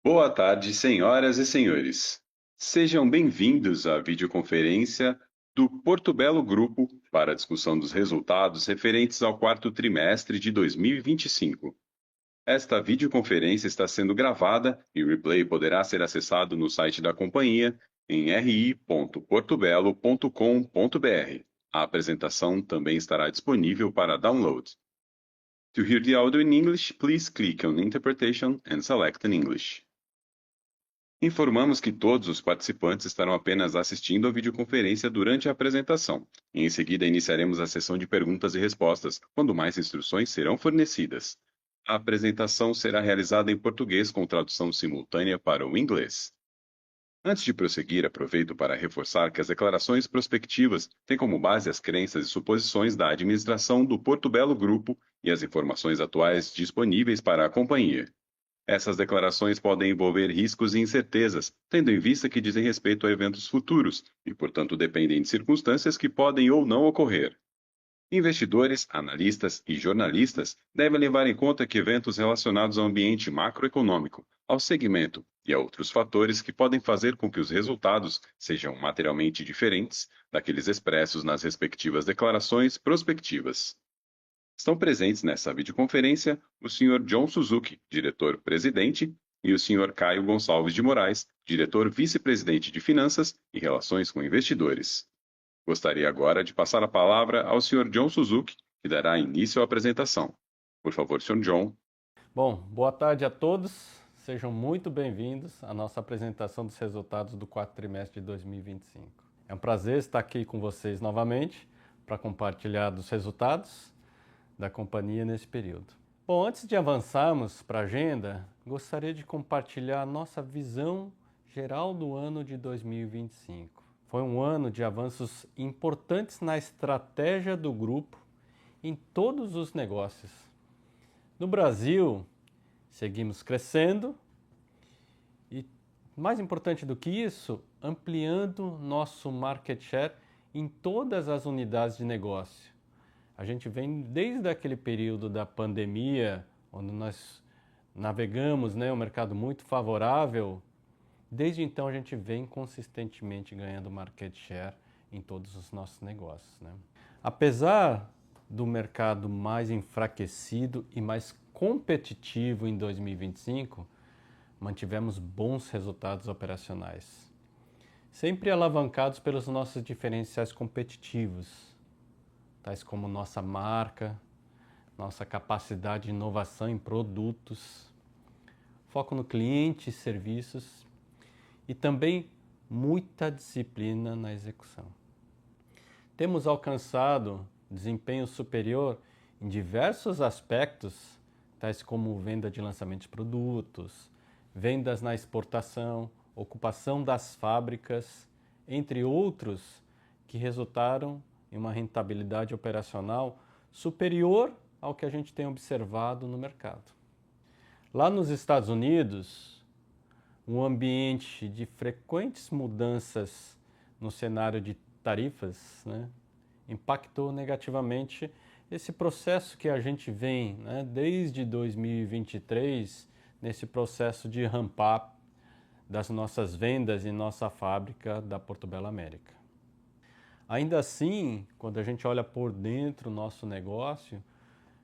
Boa tarde, senhoras e senhores. Sejam bem-vindos à videoconferência do Porto Belo Grupo para a discussão dos resultados referentes ao quarto trimestre de 2025. Esta videoconferência está sendo gravada e o replay poderá ser acessado no site da companhia em ri.portobello.com.br. A apresentação também estará disponível para download. To hear the audio in English, please click on Interpretation and select in English. Informamos que todos os participantes estarão apenas assistindo à videoconferência durante a apresentação. Em seguida, iniciaremos a sessão de perguntas e respostas, quando mais instruções serão fornecidas. A apresentação será realizada em português com tradução simultânea para o inglês. Antes de prosseguir, aproveito para reforçar que as declarações prospectivas têm como base as crenças e suposições da administração do Porto Belo Grupo e as informações atuais disponíveis para a companhia. Essas declarações podem envolver riscos e incertezas, tendo em vista que dizem respeito a eventos futuros e, portanto, dependem de circunstâncias que podem ou não ocorrer. Investidores, analistas e jornalistas devem levar em conta que eventos relacionados ao ambiente macroeconômico, ao segmento e a outros fatores que podem fazer com que os resultados sejam materialmente diferentes daqueles expressos nas respectivas declarações prospectivas. Estão presentes nessa videoconferência o Sr. John Suzuki, diretor-presidente, e o Sr. Caio Gonçalves de Moraes, diretor vice-presidente de Finanças e Relações com Investidores. Gostaria agora de passar a palavra ao Sr. John Suzuki, que dará início à apresentação. Por favor, Sr. John. Bom, boa tarde a todos. Sejam muito bem-vindos à nossa apresentação dos resultados do quarto trimestre de 2025. É um prazer estar aqui com vocês novamente para compartilhar dos resultados da companhia nesse período. Bom, antes de avançarmos para a agenda, gostaria de compartilhar a nossa visão geral do ano de 2025. Foi um ano de avanços importantes na estratégia do grupo em todos os negócios. No Brasil, seguimos crescendo e, mais importante do que isso, ampliando nosso market share em todas as unidades de negócio. A gente vem desde aquele período da pandemia, onde nós navegamos, um mercado muito favorável. Desde então a gente vem consistentemente ganhando market share em todos os nossos negócios. Apesar do mercado mais enfraquecido e mais competitivo em 2025, mantivemos bons resultados operacionais, sempre alavancados pelos nossos diferenciais competitivos, tais como nossa marca, nossa capacidade de inovação em produtos, foco no cliente e serviços e também muita disciplina na execução. Temos alcançado desempenho superior em diversos aspectos, tais como venda de lançamento de produtos, vendas na exportação, ocupação das fábricas, entre outros, que resultaram em uma rentabilidade operacional superior ao que a gente tem observado no mercado. Lá nos Estados Unidos, um ambiente de frequentes mudanças no cenário de tarifas, impactou negativamente esse processo que a gente vem desde 2023, nesse processo de ramp-up das nossas vendas em nossa fábrica da Porto Belo América. Ainda assim, quando a gente olha por dentro do nosso negócio,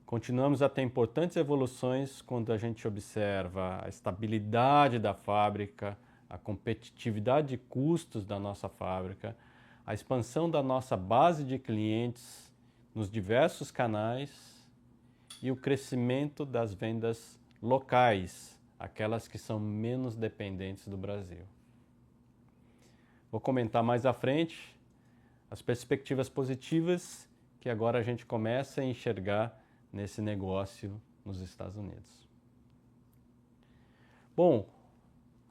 continuamos a ter importantes evoluções quando a gente observa a estabilidade da fábrica, a competitividade de custos da nossa fábrica, a expansão da nossa base de clientes nos diversos canais e o crescimento das vendas locais, aquelas que são menos dependentes do Brasil. Vou comentar mais à frente as perspectivas positivas que agora a gente começa a enxergar nesse negócio nos Estados Unidos. Bom,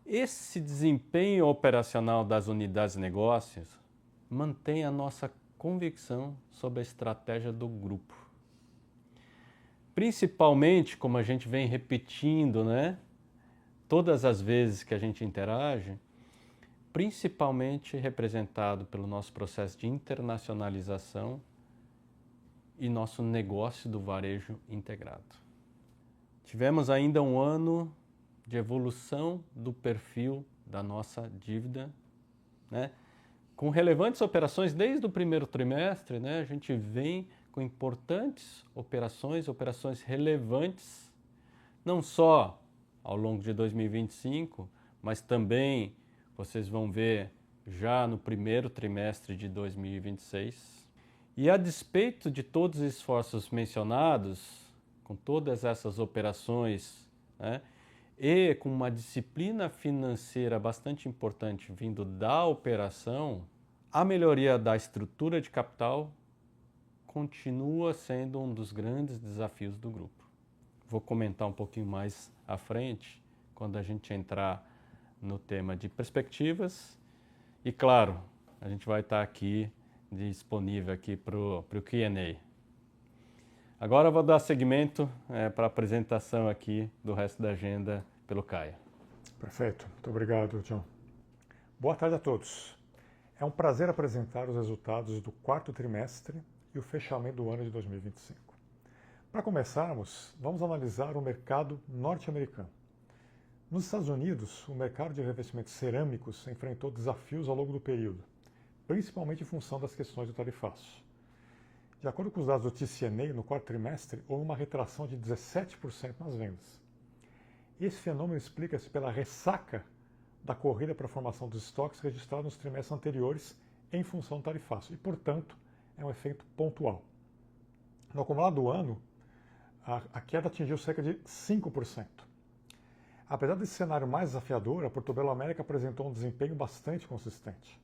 esse desempenho operacional das unidades de negócios mantém a nossa convicção sobre a estratégia do grupo. Principalmente, como a gente vem repetindo, todas as vezes que a gente interage, principalmente representado pelo nosso processo de internacionalização e nosso negócio do varejo integrado. Tivemos ainda um ano de evolução do perfil da nossa dívida, né? Com relevantes operações desde o primeiro trimestre, né? A gente vem com importantes operações relevantes, não só ao longo de 2025, mas também vocês vão ver já no primeiro trimestre de 2026. E a despeito de todos os esforços mencionados, com todas essas operações, né, e com uma disciplina financeira bastante importante vindo da operação, a melhoria da estrutura de capital continua sendo um dos grandes desafios do grupo. Vou comentar um pouquinho mais à frente, quando a gente entrar no tema de perspectivas. E claro, a gente vai estar aqui disponível aqui para o Q&A. Agora eu vou dar seguimento para a apresentação aqui do resto da agenda pelo Caio. Perfeito, muito obrigado, John. Boa tarde a todos. É um prazer apresentar os resultados do quarto trimestre e o fechamento do ano de 2025. Para começarmos, vamos analisar o mercado norte-americano. Nos Estados Unidos, o mercado de revestimentos cerâmicos enfrentou desafios ao longo do período, principalmente em função das questões do tarifaço. De acordo com os dados do TCNA, no quarto trimestre, houve uma retração de 17% nas vendas. Esse fenômeno explica-se pela ressaca da corrida para a formação dos estoques registrados nos trimestres anteriores em função do tarifaço e, portanto, é um efeito pontual. No acumulado do ano, a queda atingiu cerca de 5%. Apesar desse cenário mais desafiador, a Portobello America apresentou um desempenho bastante consistente.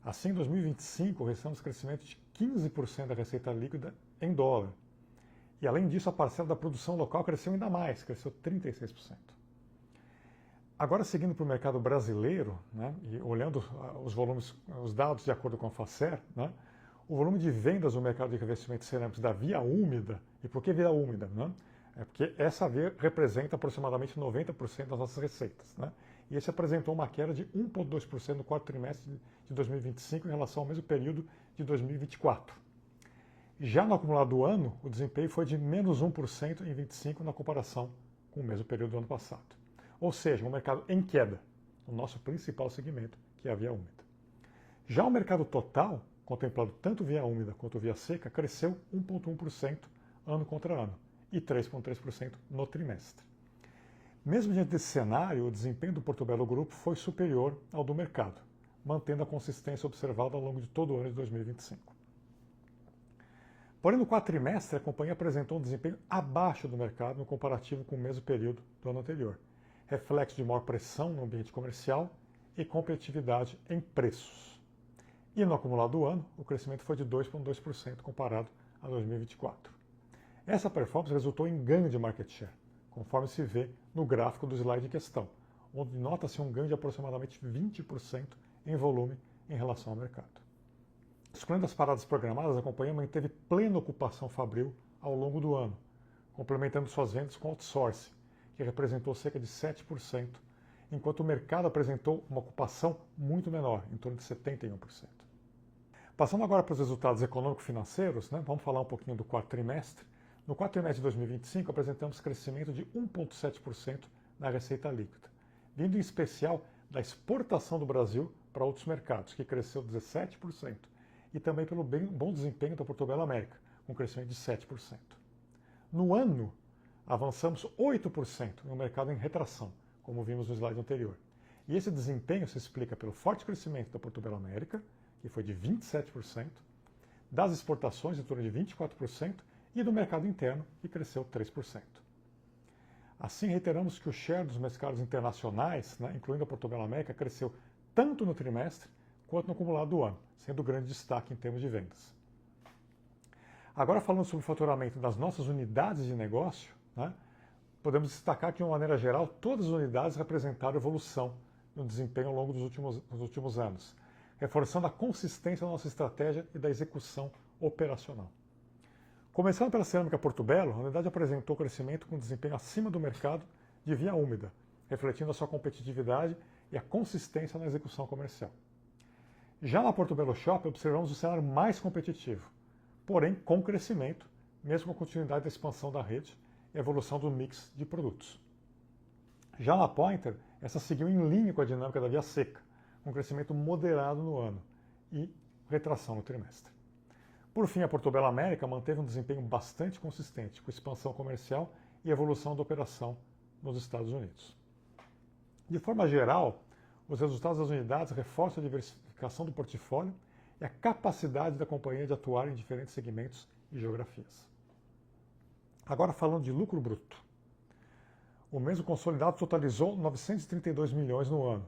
Assim, em 2025, registramos crescimento de 15% da receita líquida em dólar. E, além disso, a parcela da produção local cresceu ainda mais, cresceu 36%. Agora, seguindo para o mercado brasileiro, né, e olhando os volumes, os dados de acordo com a Facer, né, o volume de vendas no mercado de revestimentos cerâmicos da via úmida, e por que via úmida? Né? É porque essa via representa aproximadamente 90% das nossas receitas. Né? E esse apresentou uma queda de 1,2% no quarto trimestre de 2025 em relação ao mesmo período de 2024. Já no acumulado do ano, o desempenho foi de menos 1% em 25 na comparação com o mesmo período do ano passado. Ou seja, um mercado em queda, o nosso principal segmento, que é a via úmida. Já o mercado total, contemplado tanto via úmida quanto via seca, cresceu 1,1% ano contra ano e 3,3% no trimestre. Mesmo diante desse cenário, o desempenho do Portobello Grupo foi superior ao do mercado, mantendo a consistência observada ao longo de todo o ano de 2025. Porém, no quarto trimestre, a companhia apresentou um desempenho abaixo do mercado no comparativo com o mesmo período do ano anterior, reflexo de maior pressão no ambiente comercial e competitividade em preços. E no acumulado do ano, o crescimento foi de 2,2% comparado a 2024. Essa performance resultou em ganho de market share, conforme se vê no gráfico do slide em questão, onde nota-se um ganho de aproximadamente 20% em volume em relação ao mercado. Excluindo as paradas programadas, a companhia manteve plena ocupação fabril ao longo do ano, complementando suas vendas com outsourcing, que representou cerca de 7%, enquanto o mercado apresentou uma ocupação muito menor, em torno de 71%. Passando agora para os resultados econômico-financeiros, né, vamos falar um pouquinho do quarto trimestre. No quarto trimestre de 2025, apresentamos crescimento de 1,7% na receita líquida, vindo em especial da exportação do Brasil para outros mercados, que cresceu 17%, e também pelo bom desempenho da Portobello America, com crescimento de 7%. No ano, avançamos 8% no mercado em retração, como vimos no slide anterior. E esse desempenho se explica pelo forte crescimento da Portobello America, que foi de 27%, das exportações, em torno de 24%, e do mercado interno, que cresceu 3%. Assim, reiteramos que o share dos mercados internacionais, né, incluindo a Portobello America, cresceu tanto no trimestre quanto no acumulado do ano, sendo grande destaque em termos de vendas. Agora, falando sobre o faturamento das nossas unidades de negócio, né, podemos destacar que, de uma maneira geral, todas as unidades representaram evolução no desempenho ao longo dos últimos anos, reforçando a consistência da nossa estratégia e da execução operacional. Começando pela cerâmica Portobello, a unidade apresentou crescimento com desempenho acima do mercado de via úmida, refletindo a sua competitividade e a consistência na execução comercial. Já na Portobello Shop, observamos o cenário mais competitivo, porém com crescimento, mesmo com a continuidade da expansão da rede e a evolução do mix de produtos. Já na Pointer, essa seguiu em linha com a dinâmica da via seca, com crescimento moderado no ano e retração no trimestre. Por fim, a Portobello América manteve um desempenho bastante consistente, com expansão comercial e evolução da operação nos Estados Unidos. De forma geral, os resultados das unidades reforçam a diversificação do portfólio e a capacidade da companhia de atuar em diferentes segmentos e geografias. Agora falando de lucro bruto. O mesmo consolidado totalizou 932 milhões no ano,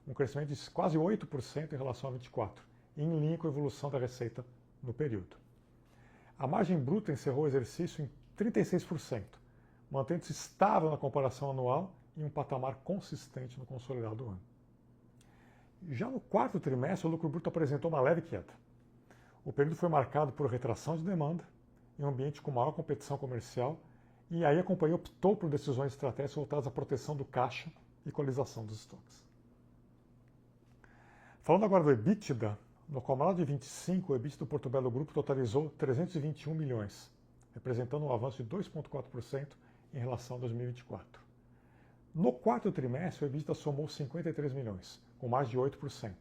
um crescimento de quase 8% em relação a 24, em linha com a evolução da receita no período. A margem bruta encerrou o exercício em 36%, mantendo-se estável na comparação anual e em um patamar consistente no consolidado do ano. Já no quarto trimestre, o lucro bruto apresentou uma leve queda. O período foi marcado por retração de demanda, em um ambiente com maior competição comercial, e aí a companhia optou por decisões estratégicas voltadas à proteção do caixa e equalização dos estoques. Falando agora do EBITDA, no acumulado de 25, o EBITDA do Portobello Grupo totalizou 321 milhões, representando um avanço de 2,4% em relação a 2024. No quarto trimestre, o EBITDA somou 53 milhões, com margem de 8%,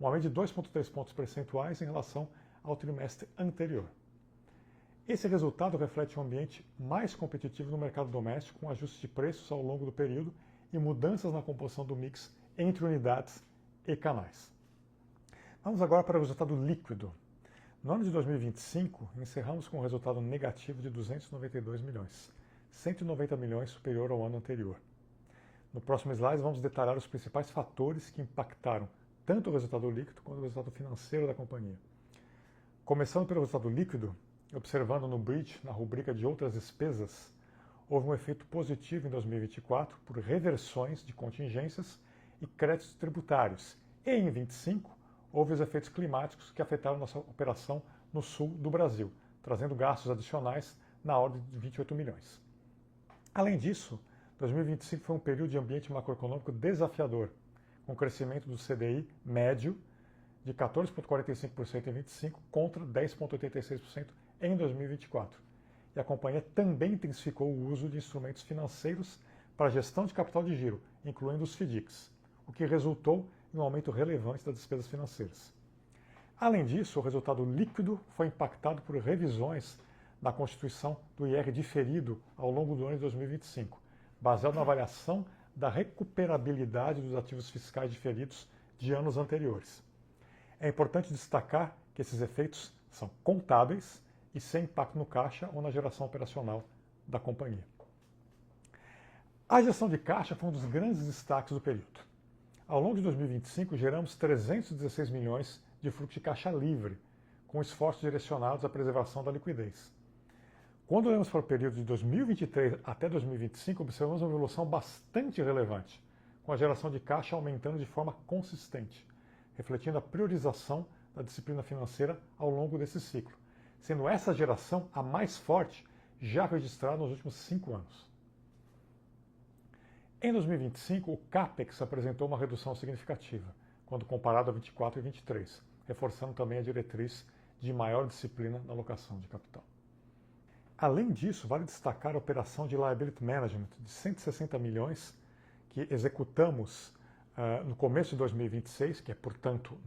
um aumento de 2,3 pontos percentuais em relação ao trimestre anterior. Esse resultado reflete um ambiente mais competitivo no mercado doméstico, com ajustes de preços ao longo do período e mudanças na composição do mix entre unidades e canais. Vamos agora para o resultado líquido. No ano de 2025, encerramos com um resultado negativo de 292 milhões, 190 milhões superior ao ano anterior. No próximo slide, vamos detalhar os principais fatores que impactaram tanto o resultado líquido quanto o resultado financeiro da companhia. Começando pelo resultado líquido, observando no bridge, na rubrica de outras despesas, houve um efeito positivo em 2024 por reversões de contingências e créditos tributários. E em 2025, houve os efeitos climáticos que afetaram nossa operação no sul do Brasil, trazendo gastos adicionais na ordem de 28 milhões. Além disso, 2025 foi um período de ambiente macroeconômico desafiador, com crescimento do CDI médio de 14,45% em 2025 contra 10,86% em 2024. E a companhia também intensificou o uso de instrumentos financeiros para a gestão de capital de giro, incluindo os FDICs, o que resultou em um aumento relevante das despesas financeiras. Além disso, o resultado líquido foi impactado por revisões na constituição do IR diferido ao longo do ano de 2025, baseado na avaliação da recuperabilidade dos ativos fiscais diferidos de anos anteriores. É importante destacar que esses efeitos são contábeis e sem impacto no caixa ou na geração operacional da companhia. A gestão de caixa foi um dos grandes destaques do período. Ao longo de 2025, geramos 316 milhões de fluxo de caixa livre, com esforços direcionados à preservação da liquidez. Quando olhamos para o período de 2023 até 2025, observamos uma evolução bastante relevante, com a geração de caixa aumentando de forma consistente, refletindo a priorização da disciplina financeira ao longo desse ciclo, sendo essa geração a mais forte já registrada nos últimos 5 anos. Em 2025, o CAPEX apresentou uma redução significativa, quando comparado a 24 e 23, reforçando também a diretriz de maior disciplina na alocação de capital. Além disso, vale destacar a operação de liability management de 160 milhões que executamos no começo de 2026, que é, portanto,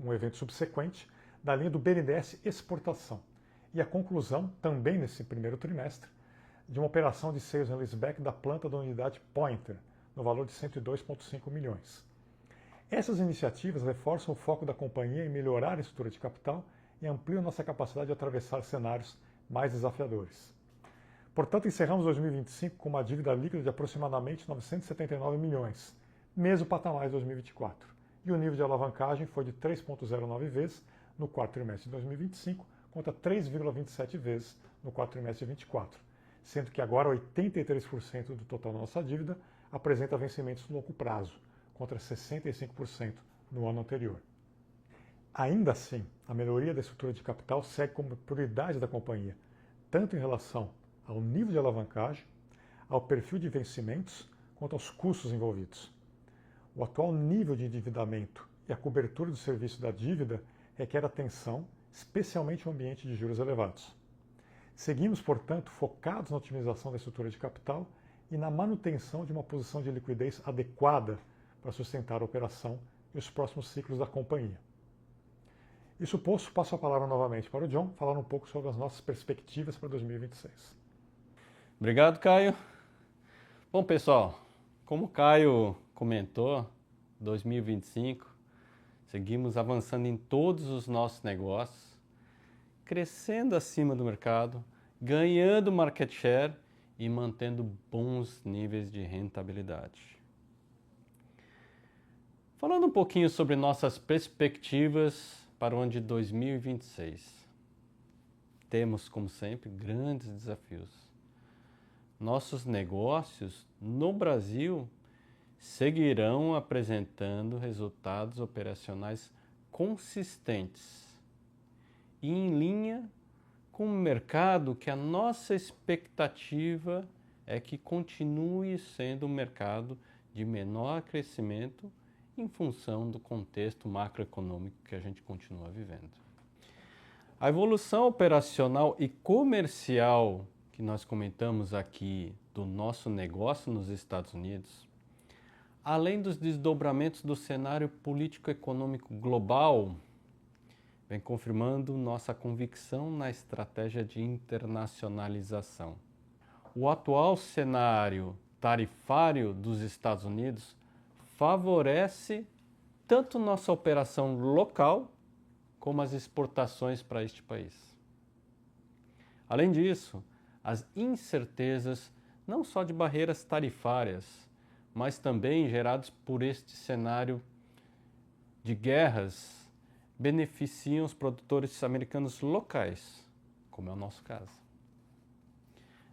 um evento subsequente, da linha do BNDES Exportação. E a conclusão, também nesse primeiro trimestre, de uma operação de sales and leaseback da planta da unidade Pointer, no valor de 102,5 milhões. Essas iniciativas reforçam o foco da companhia em melhorar a estrutura de capital e ampliam nossa capacidade de atravessar cenários mais desafiadores. Portanto, encerramos 2025 com uma dívida líquida de aproximadamente 979 milhões, mesmo patamar de 2024. E o nível de alavancagem foi de 3,09 vezes no quarto trimestre de 2025, contra 3,27 vezes no quarto trimestre de 2024, sendo que agora 83% do total da nossa dívida apresenta vencimentos no longo prazo, contra 65% no ano anterior. Ainda assim, a melhoria da estrutura de capital segue como prioridade da companhia, tanto em relação ao nível de alavancagem, ao perfil de vencimentos, quanto aos custos envolvidos. O atual nível de endividamento e a cobertura do serviço da dívida requer atenção, especialmente no ambiente de juros elevados. Seguimos, portanto, focados na otimização da estrutura de capital e na manutenção de uma posição de liquidez adequada para sustentar a operação e os próximos ciclos da companhia. Isso posto, passo a palavra novamente para o John, falar um pouco sobre as nossas perspectivas para 2026. Obrigado, Caio. Bom, pessoal, como o Caio comentou, 2025, seguimos avançando em todos os nossos negócios, crescendo acima do mercado, ganhando market share e mantendo bons níveis de rentabilidade. Falando um pouquinho sobre nossas perspectivas para o ano de 2026. Temos, como sempre, grandes desafios. Nossos negócios no Brasil seguirão apresentando resultados operacionais consistentes e em linha com o mercado que a nossa expectativa é que continue sendo um mercado de menor crescimento em função do contexto macroeconômico que a gente continua vivendo. A evolução operacional e comercial que nós comentamos aqui do nosso negócio nos Estados Unidos, além dos desdobramentos do cenário político-econômico global, vem confirmando nossa convicção na estratégia de internacionalização. O atual cenário tarifário dos Estados Unidos favorece tanto nossa operação local como as exportações para este país. Além disso, as incertezas não só de barreiras tarifárias, mas também geradas por este cenário de guerras, beneficiam os produtores americanos locais, como é o nosso caso.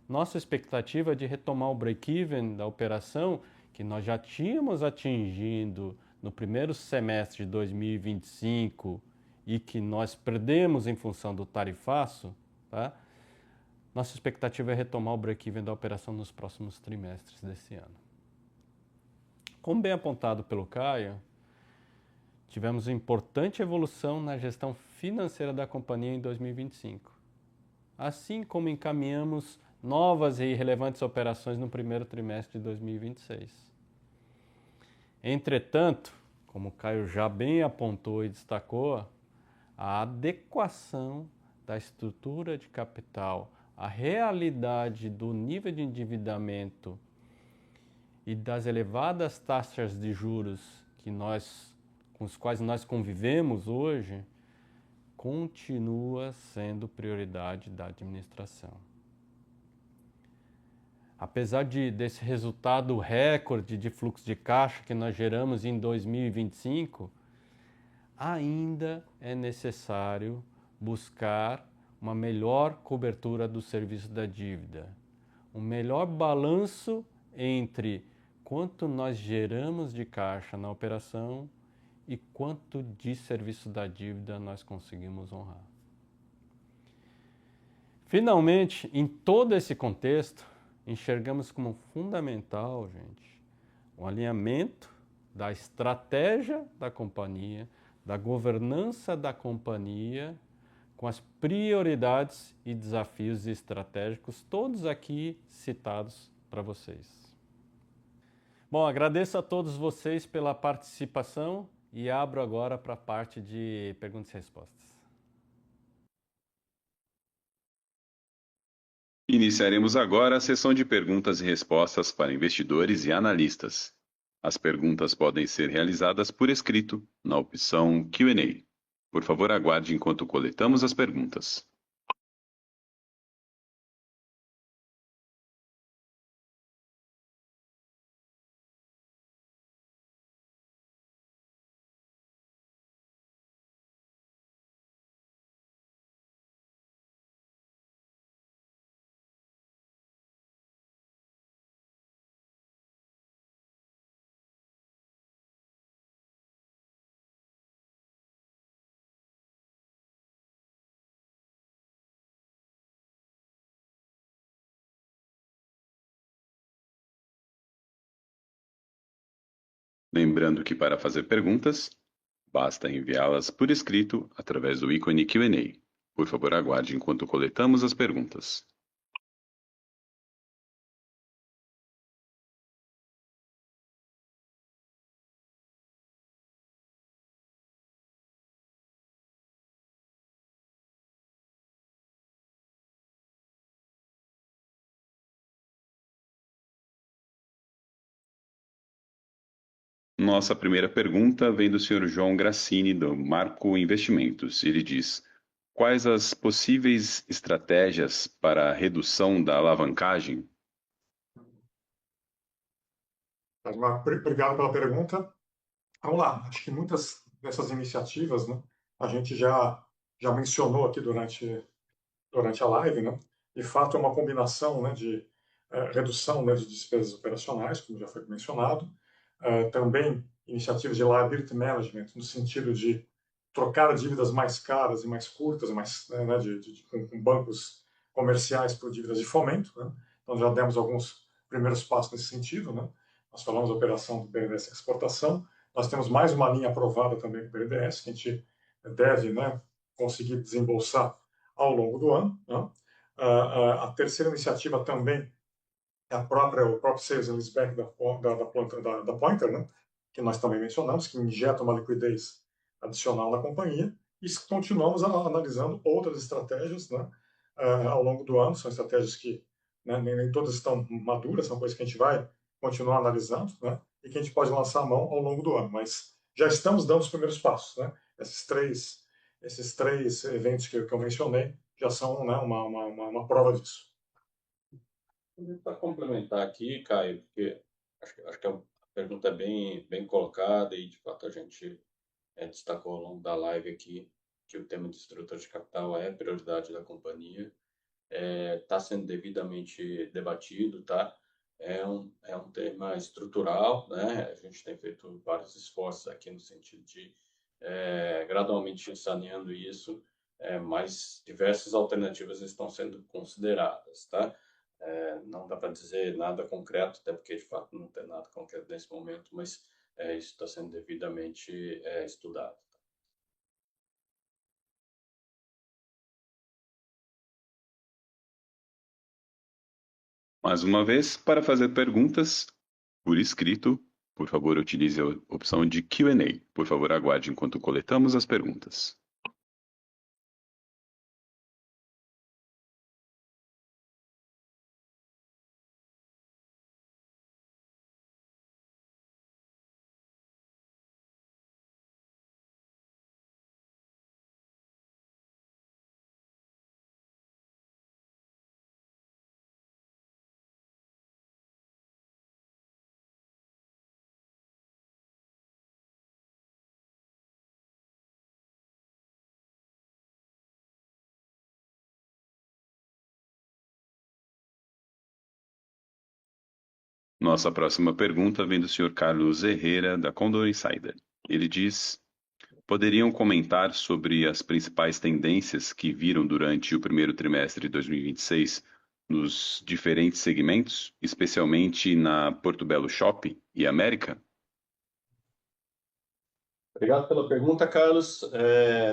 Nossa expectativa é de retomar o break-even da operação que nós já tínhamos atingido no primeiro semestre de 2025 e que nós perdemos em função do tarifaço, tá? Nossa expectativa é retomar o break-even da operação nos próximos trimestres desse ano. Como bem apontado pelo Caio, tivemos importante evolução na gestão financeira da companhia em 2025, assim como encaminhamos novas e relevantes operações no primeiro trimestre de 2026. Entretanto, como o Caio já bem apontou e destacou, a adequação da estrutura de capital à realidade do nível de endividamento e das elevadas taxas de juros com os quais nós convivemos hoje, continua sendo prioridade da administração. Apesar desse resultado recorde de fluxo de caixa que nós geramos em 2025, ainda é necessário buscar uma melhor cobertura do serviço da dívida, um melhor balanço entre quanto nós geramos de caixa na operação e quanto de serviço da dívida nós conseguimos honrar. Finalmente, em todo esse contexto, enxergamos como fundamental, gente, o alinhamento da estratégia da companhia, da governança da companhia, com as prioridades e desafios estratégicos, todos aqui citados para vocês. Bom, agradeço a todos vocês pela participação e abro agora para a parte de perguntas e respostas. Iniciaremos agora a sessão de perguntas e respostas para investidores e analistas. As perguntas podem ser realizadas por escrito na opção Q&A. Por favor, aguarde enquanto coletamos as perguntas. Lembrando que para fazer perguntas, basta enviá-las por escrito através do ícone Q&A. Por favor, aguarde enquanto coletamos as perguntas. Nossa primeira pergunta vem do senhor João Grassini, do Marco Investimentos. Ele diz: quais as possíveis estratégias para a redução da alavancagem? Obrigado pela pergunta. Vamos lá, acho que muitas dessas iniciativas, né, a gente já mencionou aqui durante a live, né? De fato, é uma combinação, né, de redução, né, de despesas operacionais, como já foi mencionado, também iniciativas de liability management, no sentido de trocar dívidas mais caras e mais curtas, mais, né, com bancos comerciais por dívidas de fomento. Né? Então, já demos alguns primeiros passos nesse sentido. Né? Nós falamos da operação do BNDES Exportação. Nós temos mais uma linha aprovada também com o BNDES, que a gente deve, né, conseguir desembolsar ao longo do ano. Né? A terceira iniciativa também é o próprio Sales and Leaseback da Pointer, né? Que nós também mencionamos, que injeta uma liquidez adicional na companhia, e continuamos analisando outras estratégias, né? Ao longo do ano. São estratégias que, né, nem todas estão maduras, são coisas que a gente vai continuar analisando, né? E que a gente pode lançar a mão ao longo do ano. Mas já estamos dando os primeiros passos. Né? Esses três eventos que eu mencionei já são, né, uma prova disso. Para complementar aqui, Caio, porque acho que a pergunta é bem colocada e, de fato, a gente destacou ao longo da live aqui que o tema de estrutura de capital é prioridade da companhia, está sendo devidamente debatido, tá? É um tema estrutural, né? A gente tem feito vários esforços aqui no sentido de gradualmente saneando isso, mas diversas alternativas estão sendo consideradas, tá? Não dá para dizer nada concreto, até porque de fato não tem nada concreto nesse momento, mas isso está sendo devidamente estudado. Mais uma vez, para fazer perguntas por escrito, por favor, utilize a opção de Q&A. Por favor, aguarde enquanto coletamos as perguntas. Nossa próxima pergunta vem do Sr. Carlos Herrera, da Condor Insider. Ele diz: poderiam comentar sobre as principais tendências que viram durante o primeiro trimestre de 2026 nos diferentes segmentos, especialmente na Porto Belo Shop e América? Obrigado pela pergunta, Carlos.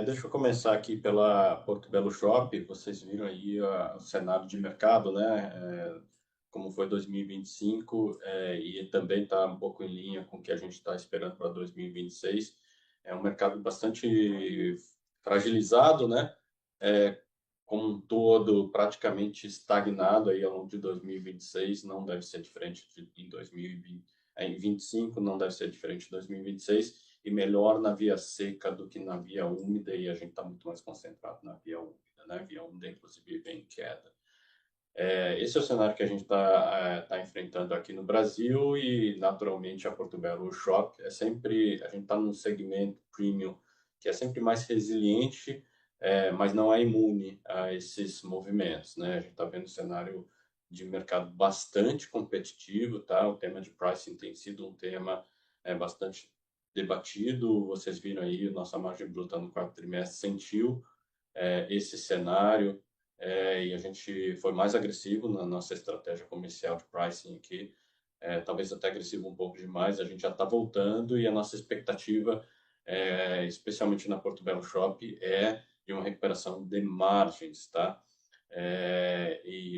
Deixa eu começar aqui pela Porto Belo Shop. Vocês viram aí o cenário de mercado, né? Como foi 2025, e também está um pouco em linha com o que a gente está esperando para 2026. É um mercado bastante fragilizado, né? Como um todo, praticamente estagnado aí ao longo de 2026, não deve ser diferente em 2020, em 2025, não deve ser diferente de 2026, e melhor na via seca do que na via úmida, e a gente está muito mais concentrado na via úmida, né? Via úmida, inclusive, vem em queda. Esse é o cenário que a gente tá enfrentando aqui no Brasil, e naturalmente a Porto Belo Shop a gente está num segmento premium que é sempre mais resiliente, mas não é imune a esses movimentos, né? A gente está vendo um cenário de mercado bastante competitivo, tá? O tema de pricing tem sido um tema bastante debatido. Vocês viram aí, nossa margem bruta no quarto trimestre sentiu esse cenário, e a gente foi mais agressivo na nossa estratégia comercial de pricing aqui, talvez até agressivo um pouco demais. A gente já está voltando, e a nossa expectativa, especialmente na Porto Belo Shop, é de uma recuperação de margens, tá?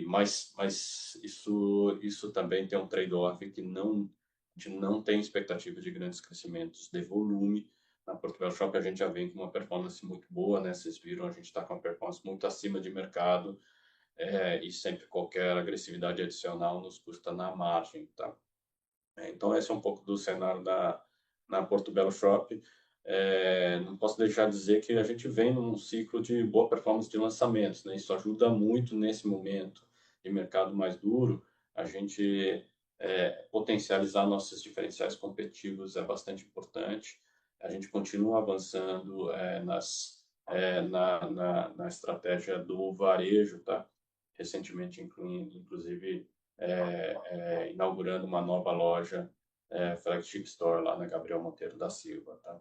Mas isso também tem um trade-off que a gente não tem expectativa de grandes crescimentos de volume. Na Porto Belo Shop a gente já vem com uma performance muito boa, né? Vocês viram, a gente está com uma performance muito acima de mercado, e sempre qualquer agressividade adicional nos custa na margem, tá? Então esse é um pouco do cenário na Porto Belo Shop, não posso deixar de dizer que a gente vem num ciclo de boa performance de lançamentos, né? Isso ajuda muito nesse momento de mercado mais duro, a gente potencializar nossos diferenciais competitivos é bastante importante. A gente continua avançando na estratégia do varejo, tá? Recentemente, inclusive, inaugurando uma nova loja, flagship store lá na Gabriel Monteiro da Silva, tá?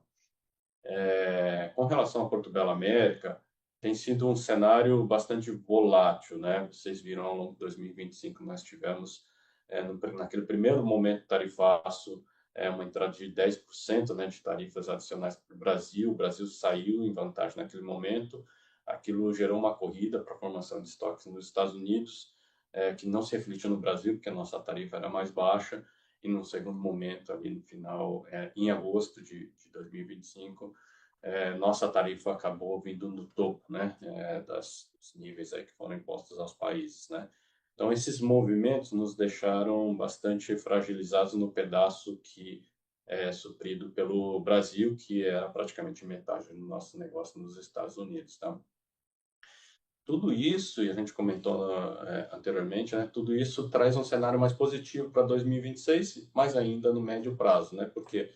Com relação a Porto Belo América, tem sido um cenário bastante volátil, né? Vocês viram ao longo de 2025 nós tivemos naquele primeiro momento tarifaço uma entrada de 10%, né, de tarifas adicionais para o Brasil. O Brasil saiu em vantagem naquele momento. Aquilo gerou uma corrida para a formação de estoques nos Estados Unidos, que não se refletiu no Brasil, porque a nossa tarifa era mais baixa. E no segundo momento, ali no final, em agosto de 2025, nossa tarifa acabou vindo no topo, né, dos níveis aí que foram impostos aos países, né. Então, esses movimentos nos deixaram bastante fragilizados no pedaço que é suprido pelo Brasil, que era praticamente metade do nosso negócio nos Estados Unidos, tá? Tudo isso, e a gente comentou anteriormente, né, tudo isso traz um cenário mais positivo para 2026, mas ainda no médio prazo, né? Porque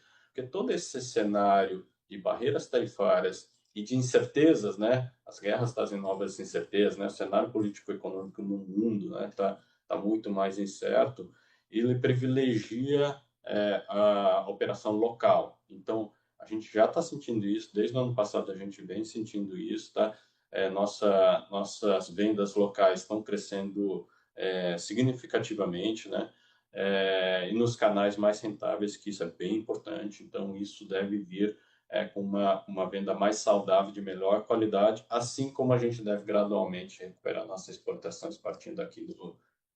todo esse cenário de barreiras tarifárias e de incertezas, né? As guerras trazem novas incertezas, né? O cenário político-econômico no mundo, né, tá muito mais incerto. E ele privilegia a operação local. Então, a gente já está sentindo isso, desde o ano passado a gente vem sentindo isso, tá? Nossas vendas locais estão crescendo significativamente, né? E nos canais mais rentáveis, que isso é bem importante. Então, isso deve vir com uma venda mais saudável, de melhor qualidade, assim como a gente deve gradualmente recuperar nossas exportações partindo aqui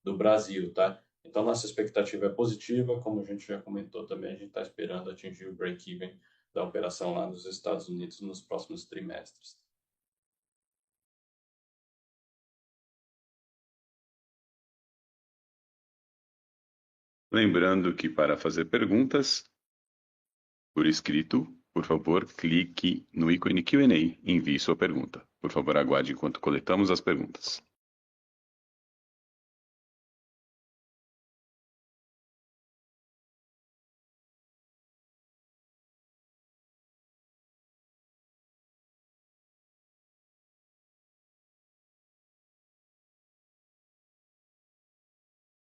do Brasil, tá? Então, nossa expectativa é positiva, como a gente já comentou também, a gente está esperando atingir o break-even da operação lá nos Estados Unidos nos próximos trimestres. Lembrando que para fazer perguntas por escrito, por favor, clique no ícone Q&A e envie sua pergunta. Por favor, aguarde enquanto coletamos as perguntas.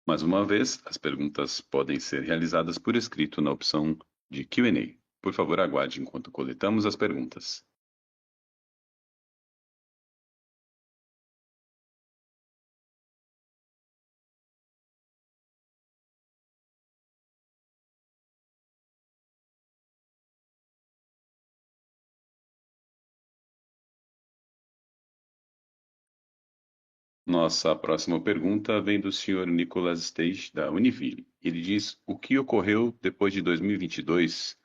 Mais uma vez, as perguntas podem ser realizadas por escrito na opção de Q&A. Por favor, aguarde enquanto coletamos as perguntas. Nossa próxima pergunta vem do senhor Nicolas Stage, da Univille. Ele diz: o que ocorreu depois de 2022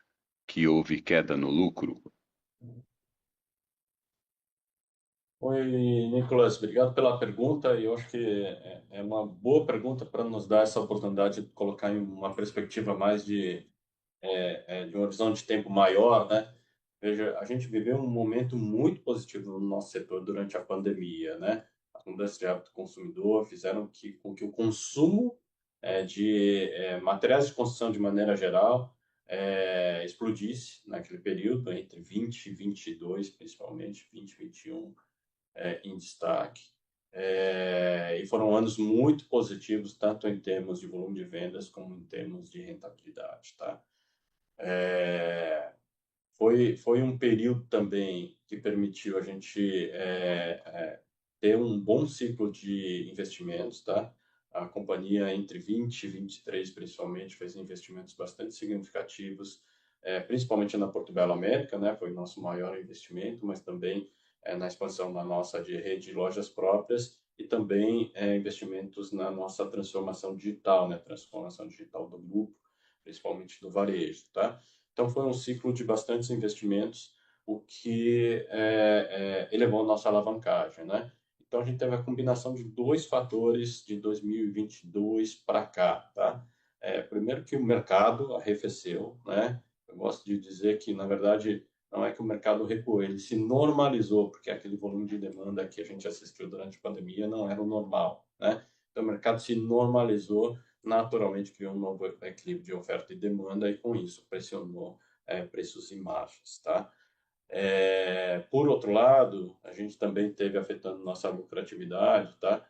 que houve queda no lucro? Oi, Nicolas, obrigado pela pergunta. Eu acho que é uma boa pergunta para nos dar essa oportunidade de colocar em uma perspectiva mais de um horizonte de tempo maior, né? Veja, a gente viveu um momento muito positivo no nosso setor durante a pandemia, né? As mudanças de hábito do consumidor fizeram com que o consumo de materiais de construção de maneira geral explodisse naquele período, entre 20 e 22, principalmente, 20 e 21 em destaque. E foram anos muito positivos, tanto em termos de volume de vendas, como em termos de rentabilidade, tá? Foi um período também que permitiu a gente ter um bom ciclo de investimentos, tá? A companhia, entre 20 e 23, principalmente, fez investimentos bastante significativos, principalmente na Porto Belo América, né? Foi o nosso maior investimento, mas também na expansão da nossa rede de lojas próprias e também investimentos na nossa transformação digital, né? Transformação digital do grupo, principalmente do varejo, tá? Então, foi um ciclo de bastantes investimentos, o que elevou a nossa alavancagem, né? Então, a gente teve a combinação de dois fatores de 2022 para cá, tá? Primeiro que o mercado arrefeceu, né? Eu gosto de dizer que, na verdade, não é que o mercado recuou, ele se normalizou, porque aquele volume de demanda que a gente assistiu durante a pandemia não era o normal, né? Então, o mercado se normalizou, naturalmente criou um novo equilíbrio de oferta e demanda, e com isso pressionou preços e margens, tá? Por outro lado, a gente também teve afetando nossa lucratividade, tá?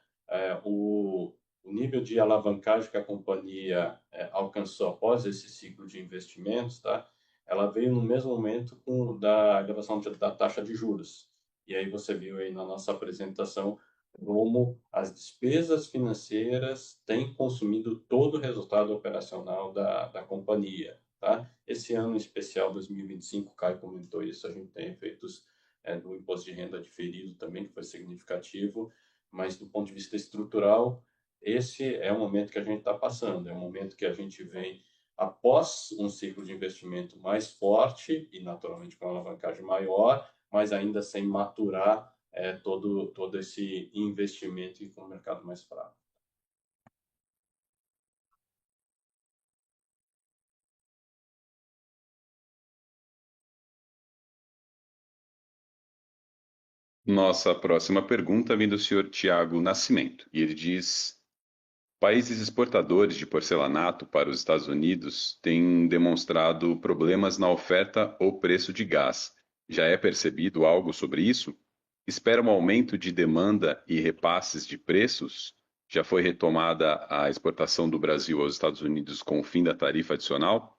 O nível de alavancagem que a companhia alcançou após esse ciclo de investimentos, tá? Ela veio no mesmo momento da elevação da taxa de juros. E aí você viu aí na nossa apresentação como as despesas financeiras têm consumido todo o resultado operacional da companhia, tá? Esse ano em especial, 2025, o Caio comentou isso, a gente tem efeitos do imposto de renda diferido também, que foi significativo, mas do ponto de vista estrutural, esse é o momento que a gente está passando, é o momento que a gente vem após um ciclo de investimento mais forte e, naturalmente, com uma alavancagem maior, mas ainda sem maturar todo esse investimento e com o mercado mais fraco. Nossa próxima pergunta vem do senhor Tiago Nascimento, e ele diz: países exportadores de porcelanato para os Estados Unidos têm demonstrado problemas na oferta ou preço de gás. Já é percebido algo sobre isso? Espera um aumento de demanda e repasses de preços? Já foi retomada a exportação do Brasil aos Estados Unidos com o fim da tarifa adicional?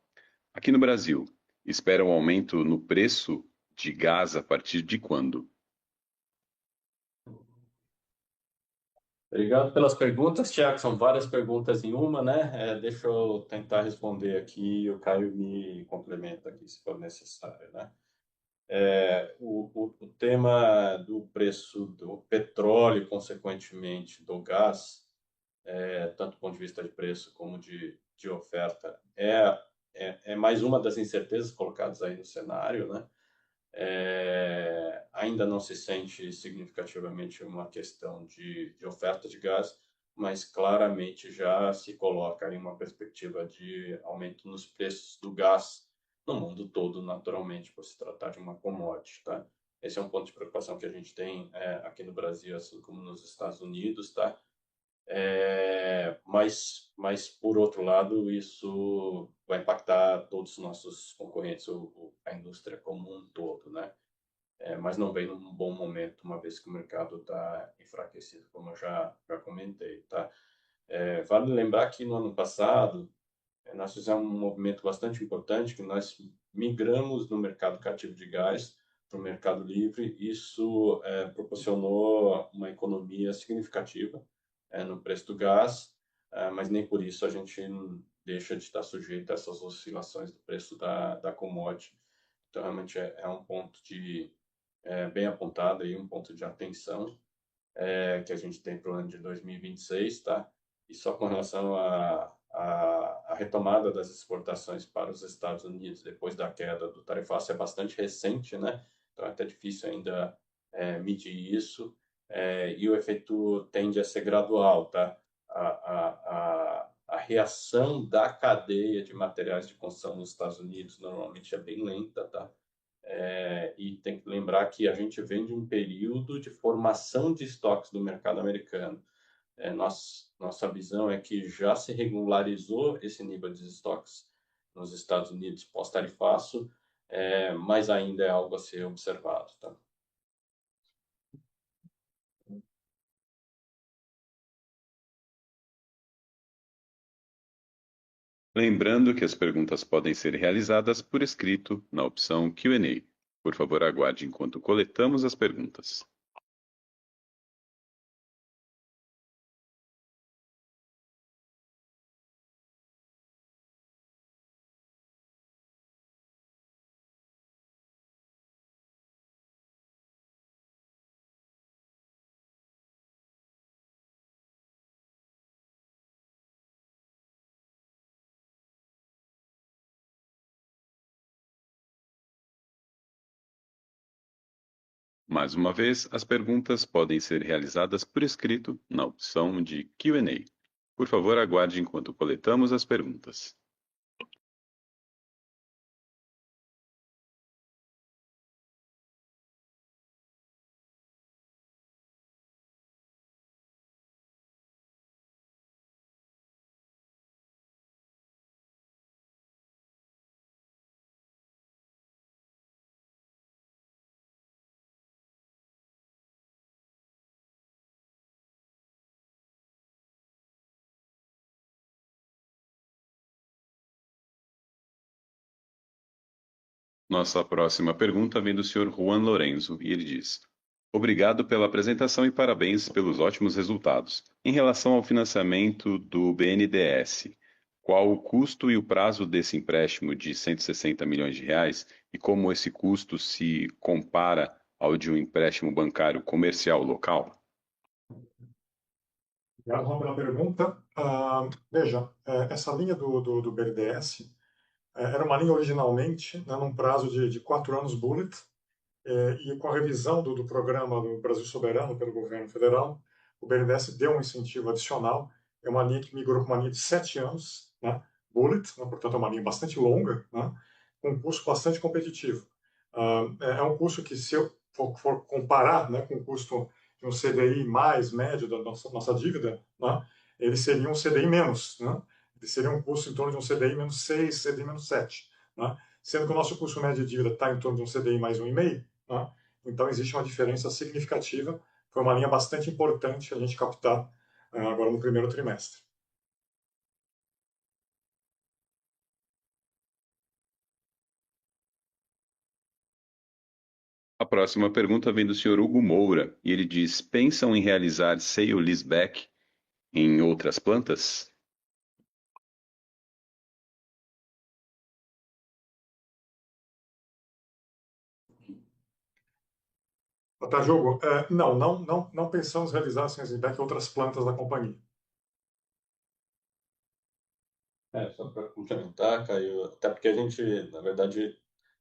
Aqui no Brasil, espera um aumento no preço de gás a partir de quando? Obrigado pelas perguntas, Tiago. São várias perguntas em uma, né? Deixa eu tentar responder aqui e o Caio me complementa aqui, se for necessário, né? O tema do preço do petróleo, consequentemente do gás, tanto do ponto de vista de preço como de oferta, é mais uma das incertezas colocadas aí no cenário, né? Ainda não se sente significativamente uma questão de oferta de gás, mas claramente já se coloca em uma perspectiva de aumento nos preços do gás no mundo todo, naturalmente, por se tratar de uma commodity, tá? Esse é um ponto de preocupação que a gente tem aqui no Brasil, assim como nos Estados Unidos, tá? Mas, por outro lado, isso vai impactar todos os nossos concorrentes, a indústria como um todo, né? Mas não vem num bom momento, uma vez que o mercado está enfraquecido, como eu já comentei, tá? Vale lembrar que no ano passado nós fizemos um movimento bastante importante, que nós migramos do mercado cativo de gás para o mercado livre. Isso proporcionou uma economia significativa no preço do gás, mas nem por isso a gente deixa de estar sujeito a essas oscilações do preço da commodity. Então, realmente é um ponto bem apontado aí, um ponto de atenção que a gente tem para o ano de 2026, tá? E só com relação à retomada das exportações para os Estados Unidos depois da queda do tarifaço é bastante recente, né? Então é até difícil ainda medir isso. E o efeito tende a ser gradual, tá? A reação da cadeia de materiais de construção nos Estados Unidos normalmente é bem lenta, tá? E tem que lembrar que a gente vem de um período de formação de estoques do mercado americano. Nossa visão é que já se regularizou esse nível de estoques nos Estados Unidos pós-tarifaço, mas ainda é algo a ser observado. Tá? Lembrando que as perguntas podem ser realizadas por escrito na opção Q&A. Por favor, aguarde enquanto coletamos as perguntas. Mais uma vez, as perguntas podem ser realizadas por escrito na opção de Q&A. Por favor, aguarde enquanto coletamos as perguntas. Nossa próxima pergunta vem do Sr. Juan Lorenzo e ele diz: Obrigado pela apresentação e parabéns pelos ótimos resultados. Em relação ao financiamento do BNDES, qual o custo e o prazo desse empréstimo de 160 milhões de reais e como esse custo se compara ao de um empréstimo bancário comercial local? Obrigado pela pergunta. Veja, essa linha do BNDES era uma linha originalmente, né, num prazo de 4 anos bullet, e com a revisão do programa do Brasil Soberano pelo governo federal, o BNDES deu um incentivo adicional. É uma linha que migrou para uma linha de 7 anos, né, bullet, né, portanto é uma linha bastante longa, né, com um custo bastante competitivo. É um custo que, se eu for comparar, né, com o custo de um CDI mais médio da nossa dívida, né, ele seria um CDI menos, né, ele seria um custo em torno de um CDI menos 6, CDI menos 7, né, sendo que o nosso custo médio de dívida está em torno de um CDI mais 1,5, né, então existe uma diferença significativa. Foi uma linha bastante importante a gente captar agora no primeiro trimestre. A próxima pergunta vem do Sr. Hugo Moura e ele diz: Pensam em realizar sale leaseback em outras plantas? Tá, Diogo? Não pensamos realizar sales-back em outras plantas da companhia. Só para complementar, Caio, até porque a gente, na verdade,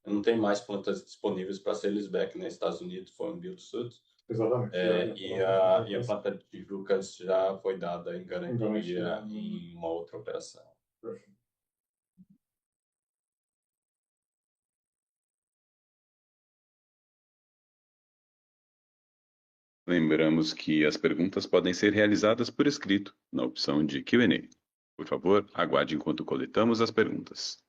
não tem mais plantas disponíveis para sales-back, né? Estados Unidos foi um build-to-suit. Exatamente. E a planta de Tijucas já foi dada em garantia garantia. em uma outra operação. Perfeito. Lembramos que as perguntas podem ser realizadas por escrito, na opção de Q&A. Por favor, aguarde enquanto coletamos as perguntas.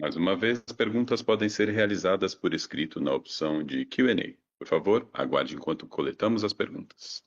Mais uma vez, as perguntas podem ser realizadas por escrito na opção de Q&A. Por favor, aguarde enquanto coletamos as perguntas.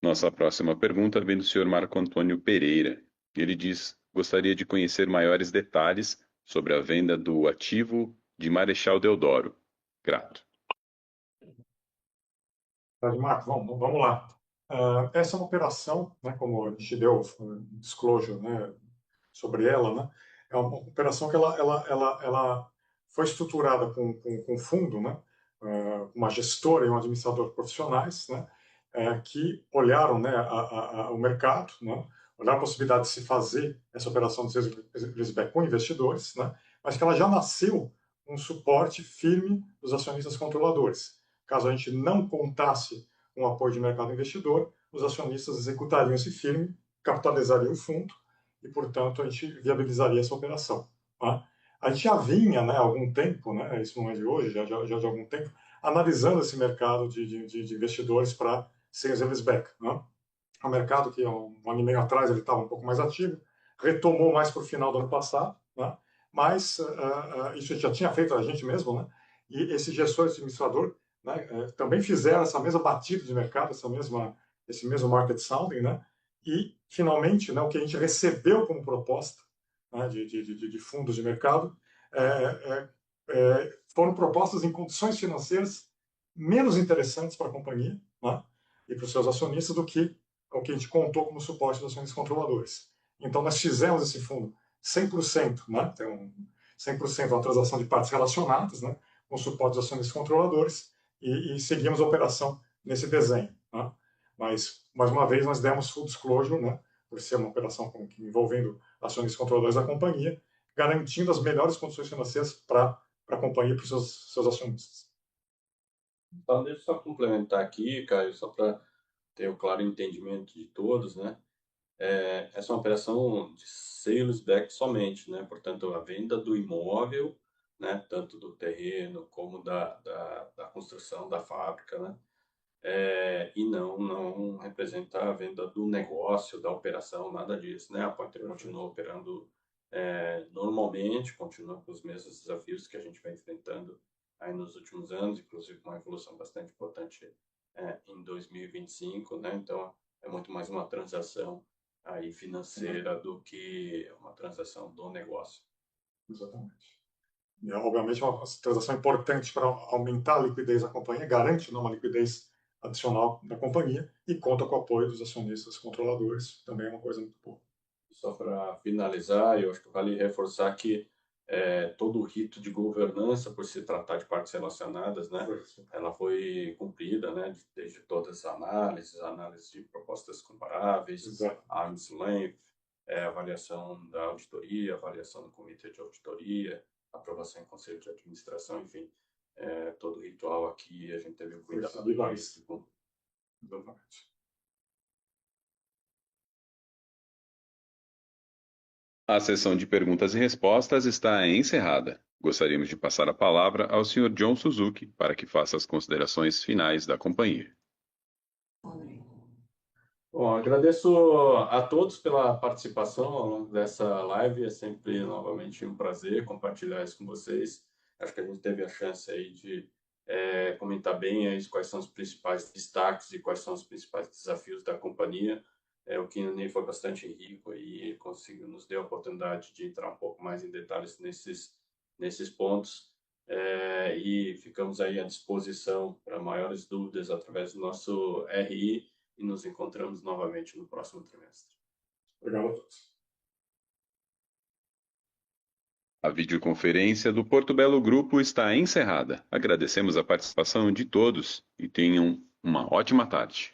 Nossa próxima pergunta vem do Sr. Marco Antônio Pereira. Ele diz: gostaria de conhecer maiores detalhes sobre a venda do ativo de Marechal Deodoro. Grato. Marco, vamos lá. Essa é uma operação, né, como a gente deu disclosure, né, sobre ela, né, é uma operação que ela foi estruturada com fundo, né, uma gestora e um administrador profissionais, né, que olharam, né, o mercado, né, olharam a possibilidade de se fazer essa operação de sales-leaseback com investidores, né, mas que ela já nasceu com um suporte firme dos acionistas controladores. Caso a gente não contasse com o apoio de mercado investidor, os acionistas executariam esse firme, capitalizariam o fundo e, portanto, a gente viabilizaria essa operação. Tá? A gente já vinha, né, há algum tempo, né, isso não é de hoje, já de algum tempo, analisando esse mercado de investidores para sales-leaseback. Né? É um mercado que, há um ano e meio atrás, ele estava um pouco mais ativo, retomou mais para o final do ano passado, né? Mas isso já tinha feito a gente mesmo, né? E esse gestor, esse administrador, né, também fizeram essa mesma batida de mercado, esse mesmo market sounding, né? E, finalmente, né, o que a gente recebeu como proposta, né, de fundos de mercado foram propostas em condições financeiras menos interessantes para a companhia, né, e para os seus acionistas do que o que a gente contou como suporte dos acionistas controladores. Então, nós fizemos esse fundo 100%, né, tem 100% uma transação de partes relacionadas, né, com suporte dos acionistas controladores, e seguimos a operação nesse desenho. Né. Mas, mais uma vez, nós demos full disclosure, né, por ser uma operação envolvendo acionistas controladores da companhia, garantindo as melhores condições financeiras para a companhia e para os seus acionistas. Então, deixa eu só complementar aqui, Caio, só para ter o claro entendimento de todos, né? Essa é uma operação de sale-leaseback somente, né? Portanto, a venda do imóvel, né? Tanto do terreno como da construção da fábrica, né? E não representa a venda do negócio, da operação, nada disso, né? A Pointer continua operando normalmente, continua com os mesmos desafios que a gente vem enfrentando aí nos últimos anos, inclusive com uma evolução bastante importante em 2025, né? Então, é muito mais uma transação aí financeira do que uma transação do negócio. Exatamente. E, obviamente, é uma transação importante para aumentar a liquidez da companhia, garante uma liquidez adicional da companhia e conta com o apoio dos acionistas controladores, também é uma coisa muito boa. Só para finalizar, eu acho que vale reforçar que todo o rito de governança, por se tratar de partes relacionadas, né, ela foi cumprida, né, desde todas as análises de propostas comparáveis, Exato. arm's length, avaliação da auditoria, avaliação do comitê de auditoria, aprovação em conselho de administração, enfim, todo o ritual aqui a gente teve um cuidado. Exatamente. A sessão de perguntas e respostas está encerrada. Gostaríamos de passar a palavra ao Sr. John Suzuki para que faça as considerações finais da companhia. Bom, agradeço a todos pela participação ao longo dessa live. É sempre novamente um prazer compartilhar isso com vocês. Acho que a gente teve a chance aí de comentar bem aí quais são os principais destaques e quais são os principais desafios da companhia. O Q&A foi bastante rico e nos deu a oportunidade de entrar um pouco mais em detalhes nesses pontos. E ficamos aí à disposição para maiores dúvidas através do nosso RI e nos encontramos novamente no próximo trimestre. Obrigado a todos. A videoconferência do Porto Belo Grupo está encerrada. Agradecemos a participação de todos e tenham uma ótima tarde.